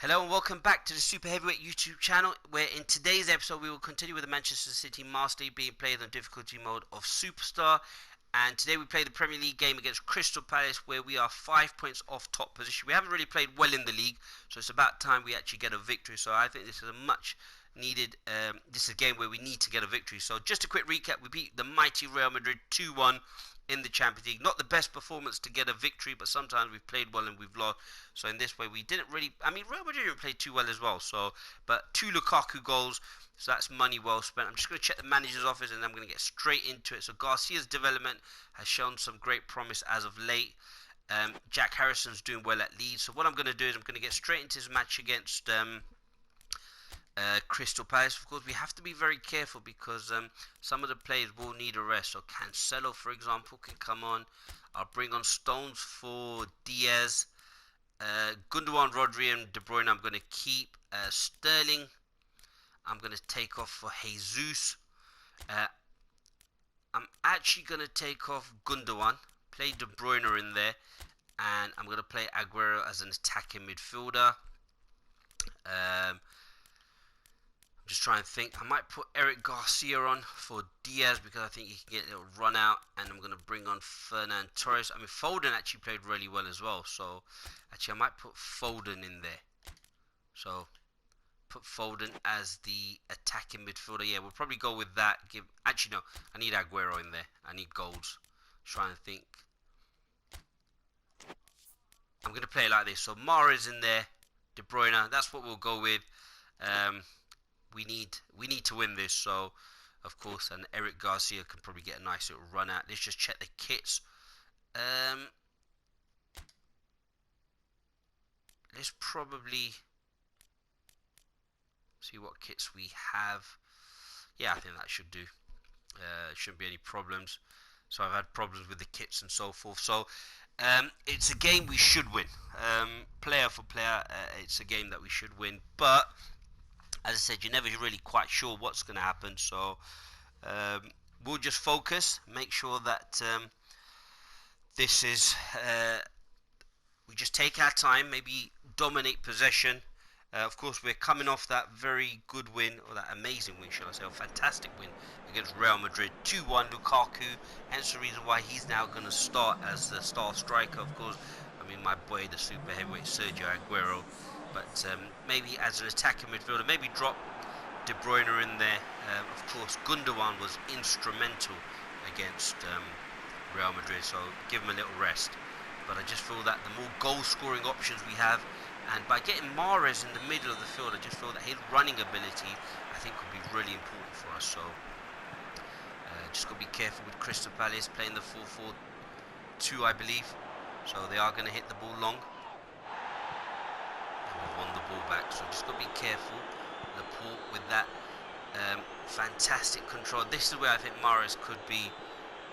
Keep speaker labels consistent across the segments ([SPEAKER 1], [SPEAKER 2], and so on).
[SPEAKER 1] Hello and welcome back to the Super Heavyweight YouTube channel, where in today's episode we will continue with the Manchester City Master League being played on difficulty mode of Superstar. And today we play the Premier League game against Crystal Palace, where we are 5 points off top position. We haven't really played well in the league, so it's about time we actually get a victory. So I think this is a much needed, this is a game where we need to get a victory. So just a quick recap: we beat the mighty Real Madrid 2-1 in the Champions League. Not the best performance to get a victory, but sometimes we've played well and we've lost. So in this way, we didn't really. I mean, Real Madrid didn't play too well as well. So, but 2 Lukaku goals, so that's money well spent. I'm just going to check the manager's office, and then I'm going to get straight into it. So Garcia's development has shown some great promise as of late. Jack Harrison's doing well at Leeds. So what I'm going to do is I'm going to get straight into his match against Crystal Palace. Of course, we have to be very careful because some of the players will need a rest. So Cancelo, for example, can come on. I'll bring on Stones for Diaz. Gundogan, Rodri and De Bruyne I'm going to keep. Sterling I'm going to take off for Jesus. I'm actually going to take off Gundogan, play De Bruyne in there, and I'm going to play Aguero as an attacking midfielder. Just trying to think. I might put Eric Garcia on for Diaz because I think he can get a little run out, and I'm going to bring on Fernand Torres. I mean, Foden actually played really well as well, so actually I might put Foden in there. So put Foden as the attacking midfielder. Yeah, we'll probably go with that. Actually no, I need Aguero in there. I need goals. Trying to think. I'm going to play it like this. So Mahrez in there, De Bruyne. That's what we'll go with. We need to win this, so of course, and Eric Garcia can probably get a nice little run out. Let's just check the kits. Let's probably see what kits we have. Yeah, I think that should do. Shouldn't be any problems. So I've had problems with the kits and so forth. So it's a game we should win. Player for player, it's a game that we should win, but as I said, you're never really quite sure what's going to happen, so we'll just focus, make sure that this is, we just take our time, maybe dominate possession. Of course, we're coming off that very good win, or that amazing win, shall I say, a fantastic win against Real Madrid, 2-1, Lukaku, hence the reason why he's now going to start as the star striker, of course. I mean, my boy, the super heavyweight Sergio Aguero. But maybe as an attacking midfielder, maybe drop De Bruyne in there. Of course, Gundogan was instrumental against Real Madrid, so give him a little rest. But I just feel that the more goal-scoring options we have, and by getting Mahrez in the middle of the field, I just feel that his running ability, I think, could be really important for us. So just got to be careful with Crystal Palace playing the 4-4-2, I believe. So they are going to hit the ball long. We've won the ball back, so just got to be careful. Laporte with that fantastic control. This is where I think Mahrez could be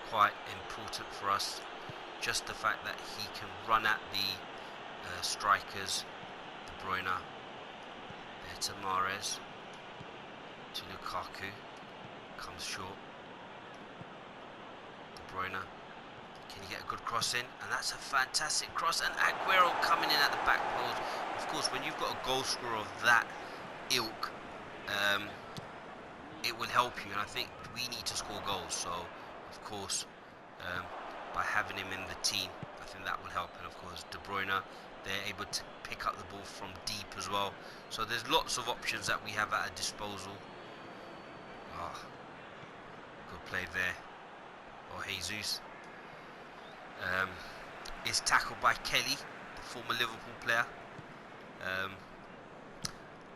[SPEAKER 1] quite important for us. Just the fact that he can run at the strikers. De Bruyne there to Mahrez, to Lukaku, comes short. De Bruyne, can he get a good cross in? And that's a fantastic cross, and Aguero coming in at the back post. Of course, when you've got a goal scorer of that ilk, it will help you, and I think we need to score goals. So, of course, by having him in the team, I think that will help. And of course, De Bruyne, they're able to pick up the ball from deep as well. So there's lots of options that we have at our disposal. Oh, good play there. Or Jesus. Is tackled by Kelly, the former Liverpool player.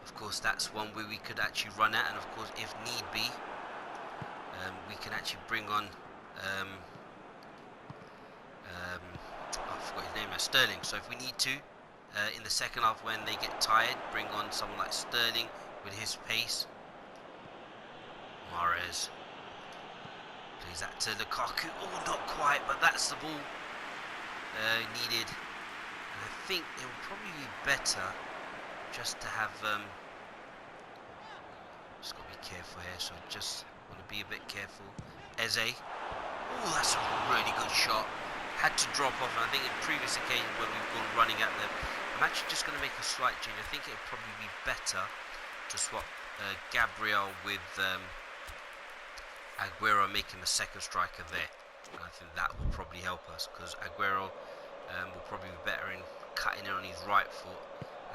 [SPEAKER 1] Of course, that's one where we could actually run at, and of course, if need be, we can actually bring on I forgot his name now, Sterling. So if we need to, in the second half when they get tired, bring on someone like Sterling with his pace. Mahrez plays that to Lukaku. Oh, not quite, but that's the ball needed. And I think it would probably be better just to have just got to be careful here, so just want to be a bit careful. Eze, oh, that's a really good shot. Had to drop off, and I think in previous occasions when we've gone running at them, I'm actually just going to make a slight change. I think it would probably be better to swap Gabriel with Aguero, make him a second striker there. And I think that will probably help us, because Aguero will probably be better in cutting in on his right foot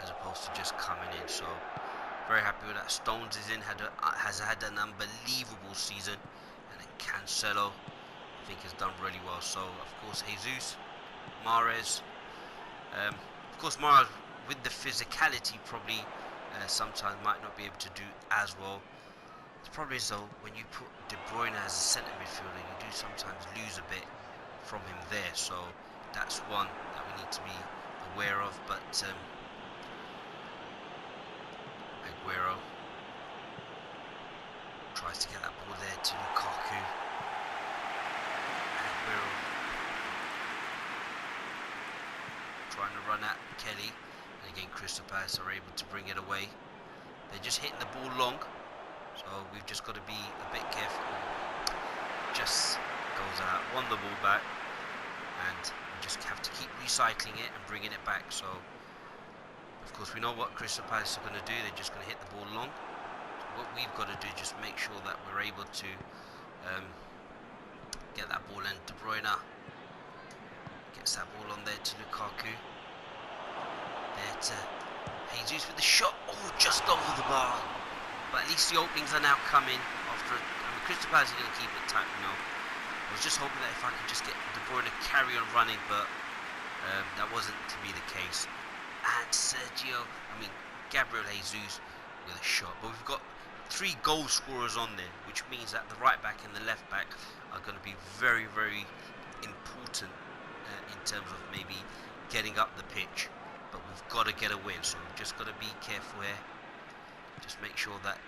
[SPEAKER 1] as opposed to just coming in. So very happy with that. Stones is in, has had an unbelievable season, and then Cancelo I think has done really well. So of course Jesus, Mahrez, of course Mahrez with the physicality probably sometimes might not be able to do as well. The problem is though, when you put De Bruyne as a centre midfielder, you do sometimes lose a bit from him there. So that's one that we need to be aware of. But Aguero tries to get that ball there to Lukaku. And Aguero trying to run at Kelly. And again, Crystal Palace are able to bring it away. They're just hitting the ball long. So we've just got to be a bit careful. Just goes out, won the ball back, and we just have to keep recycling it and bringing it back. So of course we know what Crystal Palace are going to do. They're just going to hit the ball long. So what we've got to do is just make sure that we're able to get that ball in. De Bruyne gets that ball on there to Lukaku. There to Jesus with the shot. Oh, just over the bar. But at least the openings are now coming after. Crystal Palace are going to keep it tight, you know. I was just hoping that if I could just get De Bruyne to carry on running, but that wasn't to be the case. And Gabriel Jesus with a shot. But we've got 3 goal scorers on there, which means that the right back and the left back are going to be very, very important in terms of maybe getting up the pitch. But we've got to get a win, so we've just got to be careful here. Just make sure that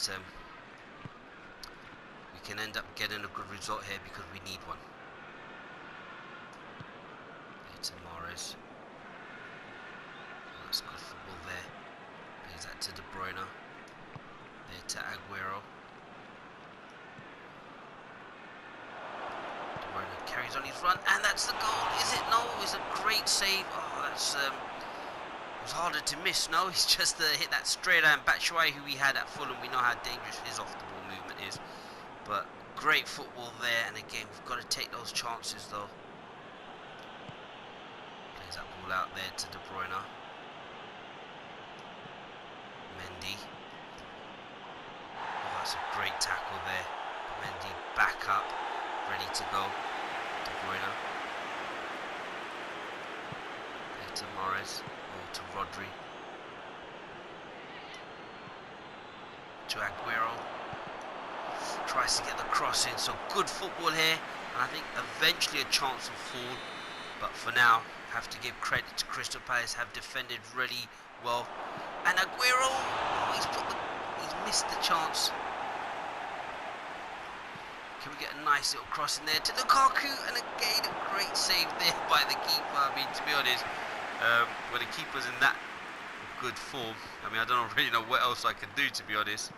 [SPEAKER 1] we can end up getting a good result here, because we need one. There to Mahrez. That's good football there. Plays that to De Bruyne. There to Aguero. De Bruyne carries on his run, and that's the goal. Is it? No, it's a great save. Oh, that's it was harder to miss. No, he's just hit that straight on. Batshuayi, who we had at Fulham, we know how dangerous his off the ball movement is. But great football there, and again we've got to take those chances though. Plays that ball out there to De Bruyne. Mendy. Oh, that's a great tackle there. Mendy back up, ready to go. De Bruyne. There to Mahrez. To Rodri, to Aguero, tries to get the cross in. So good football here, and I think eventually a chance will fall, but for now have to give credit to Crystal Palace, have defended really well. And Aguero, oh, he's missed the chance. Can we get a nice little cross in there to Lukaku, and again a great save there by the keeper. I mean, to be honest, when the keeper's in that good form, I mean, I don't really know what else I can do, to be honest.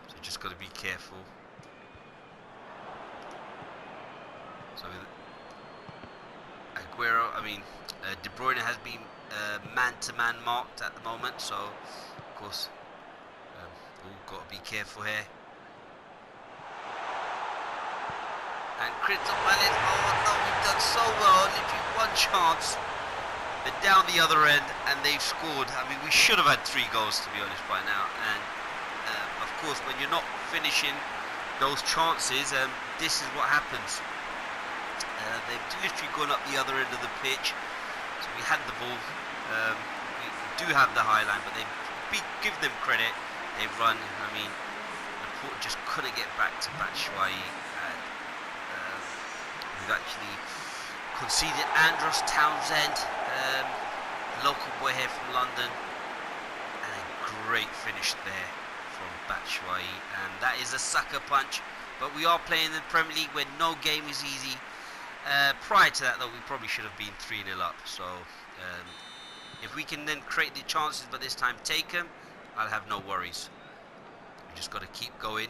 [SPEAKER 1] So just got to be careful. So Aguero, De Bruyne has been man-to-man marked at the moment, so of course we've got to be careful here. And Crystal Palace, oh no, we've done so well. Literally one chance. They're down the other end and they've scored. I mean, we should have had 3 goals, to be honest, by now. And of course, when you're not finishing those chances, this is what happens. They've literally gone up the other end of the pitch. So we had the ball. We do have the high line, but give them credit. They've run. I mean, the port just couldn't get back to Batshuayi. And we've actually conceded Andros Townsend, local boy here from London, and a great finish there from Batshuayi, and that is a sucker punch. But we are playing in the Premier League where no game is easy. Prior to that though, we probably should have been 3-0 up, so if we can then create the chances but this time take them, I'll have no worries. We just got to keep going.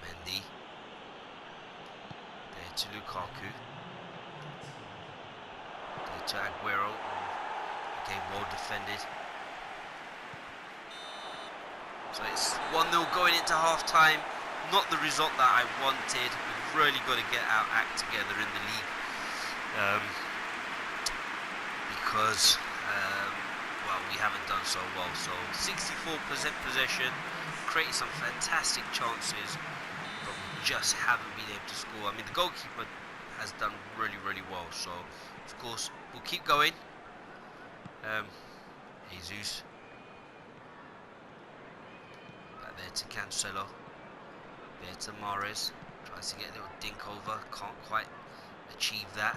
[SPEAKER 1] Mendy there to Lukaku, there to Aguero. Again, well defended. So it's 1-0 going into half-time. Not the result that I wanted. We've really got to get our act together in the league. Because, well, we haven't done so well. So 64% possession, created some fantastic chances, but we just haven't been able to score. I mean, the goalkeeper has done really, really well. So, of course, we'll keep going. Jesus. Back there to Cancelo. There to Mahrez. Tries to get a little dink over. Can't quite achieve that.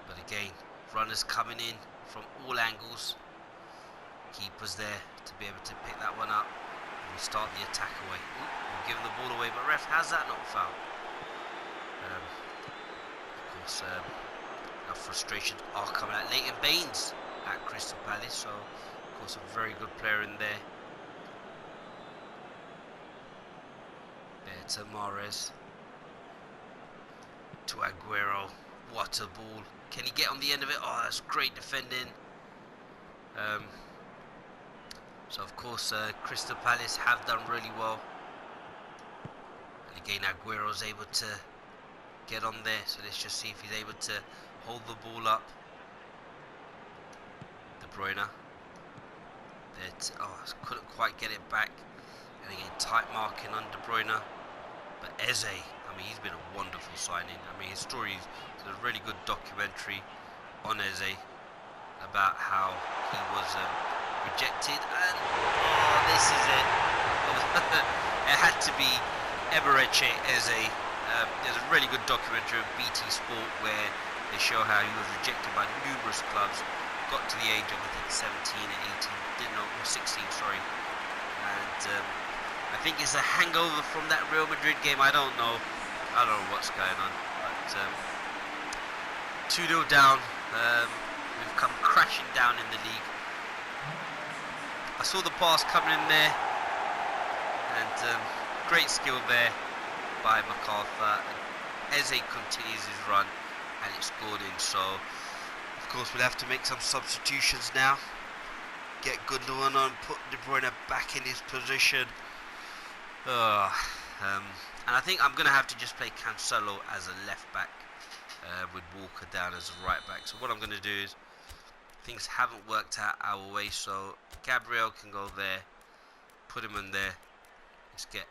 [SPEAKER 1] But again, runners coming in from all angles. Keeper's there to be able to pick that one up. And we start the attack away. Ooh, we're giving the ball away, but ref, how's that not foul? Of course, our frustrations are coming out. Leighton Baines at Crystal Palace, so of course a very good player in there. There to Mahrez. To Aguero. What a ball. Can he get on the end of it? Oh, that's great defending. So of course Crystal Palace have done really well. And again, Aguero's able to get on there. So let's just see if he's able to hold the ball up. De Bruyne. Oh, couldn't quite get it back. And again, tight marking on De Bruyne. But Eze, I mean, he's been a wonderful signing. I mean, his story is a really good documentary on Eze about how he was rejected. And oh, this is it. It had to be Eberechi Eze. There's a really good documentary on BT Sport where they show how he was rejected by numerous clubs. Got to the age of, I think, 17 or 18, didn't know, or 16, sorry. And I think it's a hangover from that Real Madrid game. I don't know what's going on. But 2-0 down. We've come crashing down in the league. I saw the pass coming in there, and great skill there by MacArthur. And Eze continues his run, and it's scored in. So, of course, we'll have to make some substitutions now. Get Gundogan on, put De Bruyne back in his position. And I think I'm going to have to just play Cancelo as a left back with Walker down as a right back. So what I'm going to do is, things haven't worked out our way, so Gabriel can go there, put him in there. Let's get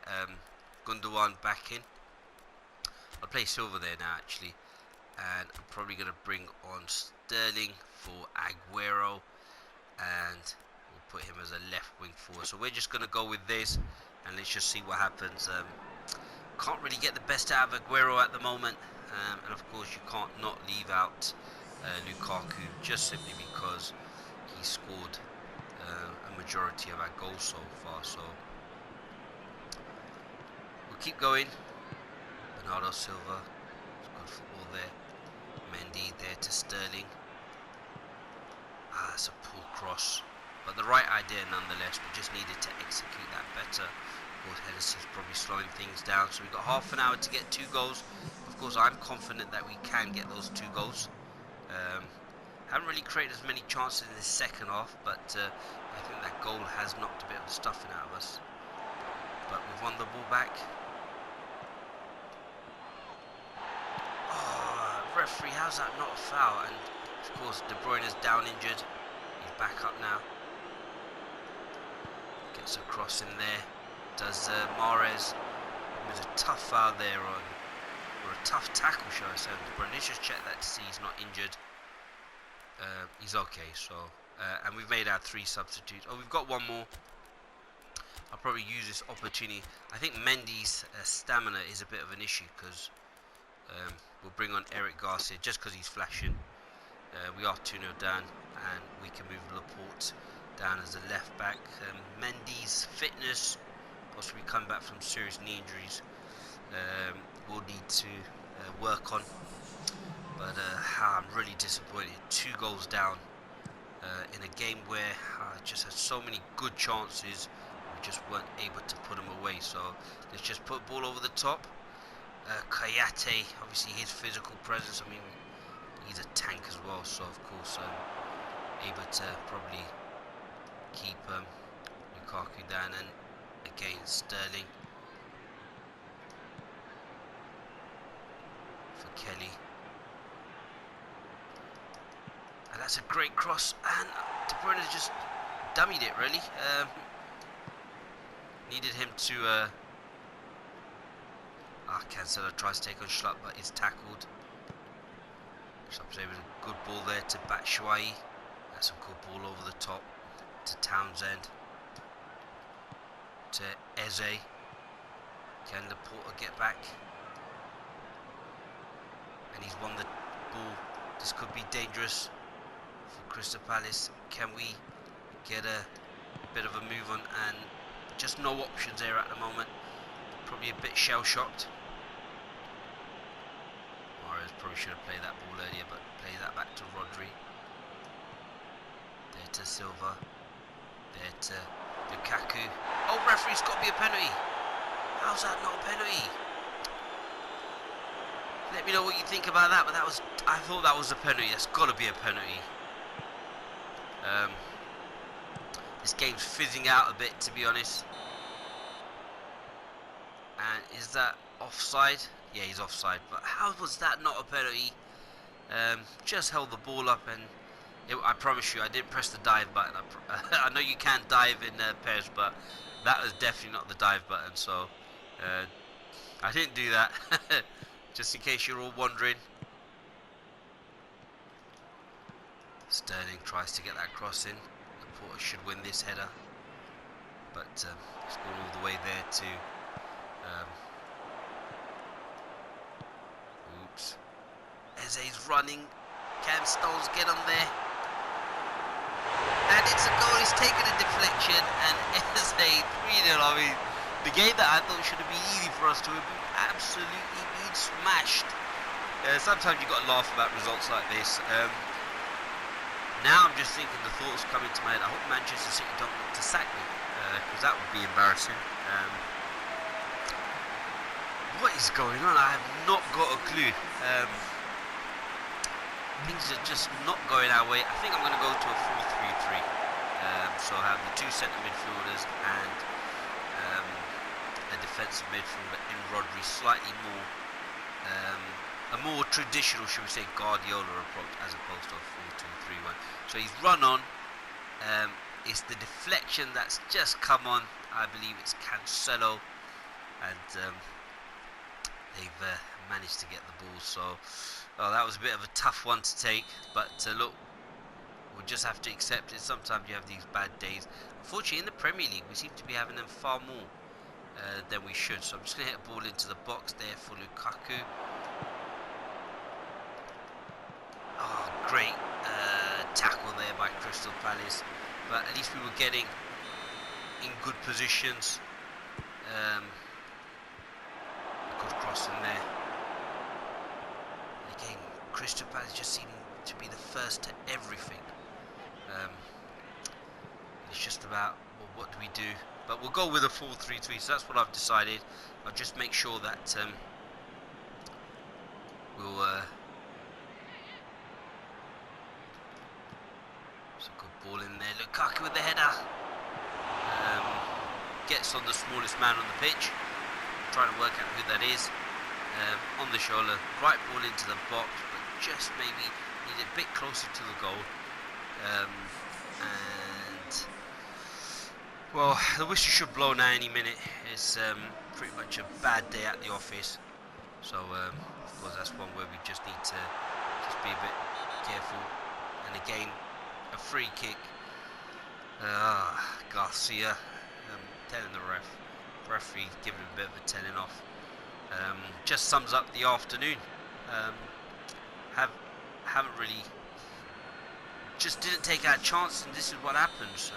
[SPEAKER 1] Gundogan back in. I'll play Silva there now actually, and I'm probably going to bring on Sterling for Aguero, and we'll put him as a left wing forward. So we're just going to go with this, and let's just see what happens. Can't really get the best out of Aguero at the moment, and of course you can't not leave out Lukaku just simply because he scored a majority of our goals so far. So we'll keep going. Bernardo Silva, good football there. Mendy there to Sterling. That's a poor cross, but the right idea nonetheless. We just needed to execute that better. Of course, Henderson's probably slowing things down, so we've got half an hour to get 2 goals. Of course, I'm confident that we can get those 2 goals. Haven't really created as many chances in the second half, but I think that goal has knocked a bit of the stuffing out of us. But we've won the ball back. Oh, referee, how's that not a foul? And of course, De Bruyne is down injured. He's back up now. Gets a cross in there. Does Mahrez. There's a tough foul there on, or a tough tackle, shall I say, on De Bruyne. Let's just check that to see he's not injured. He's okay, so and we've made our 3 substitutes. Oh, we've got 1 more. I'll probably use this opportunity. I think Mendy's stamina is a bit of an issue, because we'll bring on Eric Garcia just because he's flashing. We are 2-0 down, and we can move Laporte down as a left back. Mendy's fitness, possibly come back from serious knee injuries, we'll need to work on. But I'm really disappointed. 2 goals down in a game where I just had so many good chances. We just weren't able to put them away. So let's just put the ball over the top. Kayate, obviously his physical presence. I mean, He's a tank as well, so of course able to probably keep Lukaku down. And again, Sterling for Kelly. And that's a great cross, and De Bruyne just dummied it, really. Needed him to... Cancelo tries to take on Schlupp, but is tackled. Schlupp's able to good ball there to Batshuayi. That's a good ball over the top to Townsend. To Eze. Can Laporta get back? And he's won the ball. This could be dangerous for Crystal Palace. Can we get a bit of a move on? And just no options there at the moment. Probably a bit shell-shocked. Mahrez probably should have played that ball earlier, but play that back to Rodri. There to Silva. There to Lukaku. Oh, referee's got to be a penalty. How's that not a penalty? Let me know what you think about that, but I thought that was a penalty. That's got to be a penalty. This game's fizzing out a bit, to be honest. And is that offside? Yeah, he's offside. But how was that not a penalty? Just held the ball up, and I promise you, I didn't press the dive button. I know you can't dive in PES, but that was definitely not the dive button. So I didn't do that. Just in case you're all wondering. Sterling tries to get that cross in. Laporta should win this header, but it's gone all the way there to. Oops. Eze's running. Can Stones get on there? And it's a goal. He's taken a deflection, and Eze 3-0. I mean, the game that I thought should have been easy for us to have been absolutely been smashed. Sometimes you've got to laugh about results like this. Now I'm just thinking, the thoughts coming to my head, I hope Manchester City don't look to sack me, because that would be embarrassing. What is going on? I have not got a clue. Things are just not going our way. I think I'm going to go to a 4-3-3. So I have the two centre midfielders and a defensive midfielder in Rodri, slightly more, a more traditional, should we say, Guardiola approach as opposed to a 4-2-3-1. So he's run on. It's the deflection that's just come on. I believe it's Cancelo, and they've managed to get the ball. So that was a bit of a tough one to take, but look, we'll just have to accept it. Sometimes you have these bad days. Unfortunately, in the Premier League, we seem to be having them far more than we should. So I'm just going to hit a ball into the box there for Lukaku. Oh, great tackle there by Crystal Palace, but at least we were getting in good positions. Good cross in there. Again, Crystal Palace just seem to be the first to everything. It's just about, well, what do we do? But we'll go with a 4-3-3, so that's what I've decided. I'll just make sure that we'll... It's a good ball in there. Lukaku with the header. Gets on the smallest man on the pitch. Trying to work out who that is. On the shoulder. Right ball into the box, but just maybe need it a bit closer to the goal. And well, the whistle should blow now any minute. It's pretty much a bad day at the office. So of course that's one where we just need to just be a bit careful. And again, a free kick. Garcia telling the referee giving him a bit of a telling off. Just sums up the afternoon. Haven't really, just didn't take our chance, and this is what happens.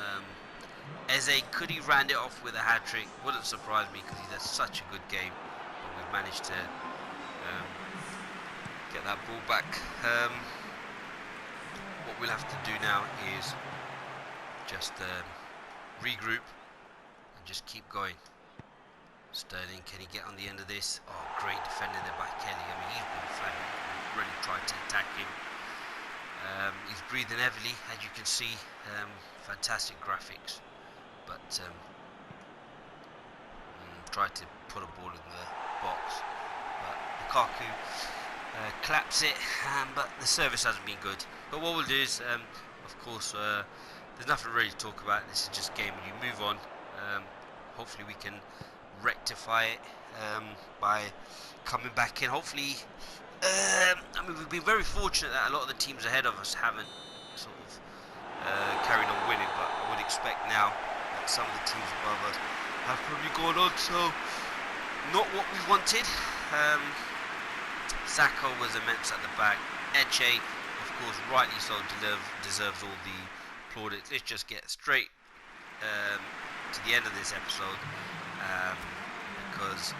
[SPEAKER 1] Eze, could he round it off with a hat-trick? Wouldn't surprise me, because he does such a good game. But we've managed to get that ball back. What we'll have to do now is just regroup and just keep going. Sterling, can he get on the end of this? Oh, great defending there by Kelly. I mean, he's been flagged. Really tried to attack him. He's breathing heavily, as you can see. Fantastic graphics, but tried to put a ball in the box, but Lukaku claps it, but the service hasn't been good. But what we'll do is, of course, there's nothing really to talk about. This is just game. You move on. Hopefully we can rectify it by coming back in. Hopefully, I mean, we've been very fortunate that a lot of the teams ahead of us haven't sort of carried on winning, but I would expect now that some of the teams above us have probably gone on, so not what we wanted. Sacco was immense at the back. Eche, of course, rightly so, deserves all the plaudits. Let's just get straight to the end of this episode, because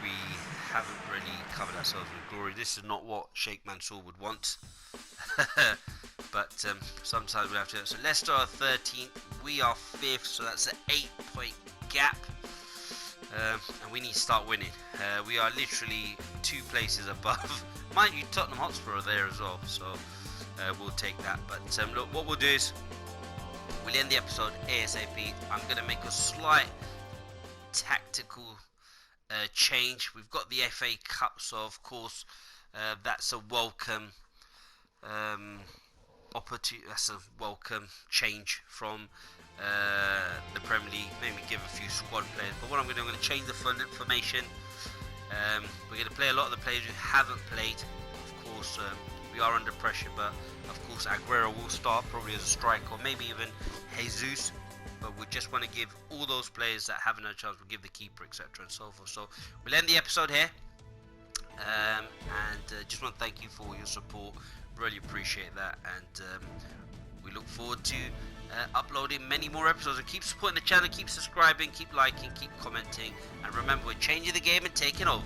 [SPEAKER 1] we haven't really covered ourselves with glory. This is not what Sheikh Mansour would want. But sometimes we have to. So Leicester are 13th, we are 5th, so that's an 8-point gap, and we need to start winning. We are literally 2 places above. Mind you, Tottenham Hotspur are there as well, so we'll take that. But look, what we'll do is we'll end the episode ASAP. I'm going to make a slight tactical change. We've got the FA Cup, so of course that's a welcome opportunity. That's a welcome change from the Premier League. Maybe give a few squad players. But what I'm going to do, I'm going to change the formation. We're going to play a lot of the players who haven't played. Of course, we are under pressure, but of course Aguero will start probably as a striker, or maybe even Jesus. But we just want to give all those players that haven't had a chance, we'll give the keeper, etc. and so forth. So we'll end the episode here, and just want to thank you for your support. Really appreciate that, and we look forward to uploading many more episodes. And keep supporting the channel, keep subscribing, keep liking, keep commenting, and remember, we're changing the game and taking over.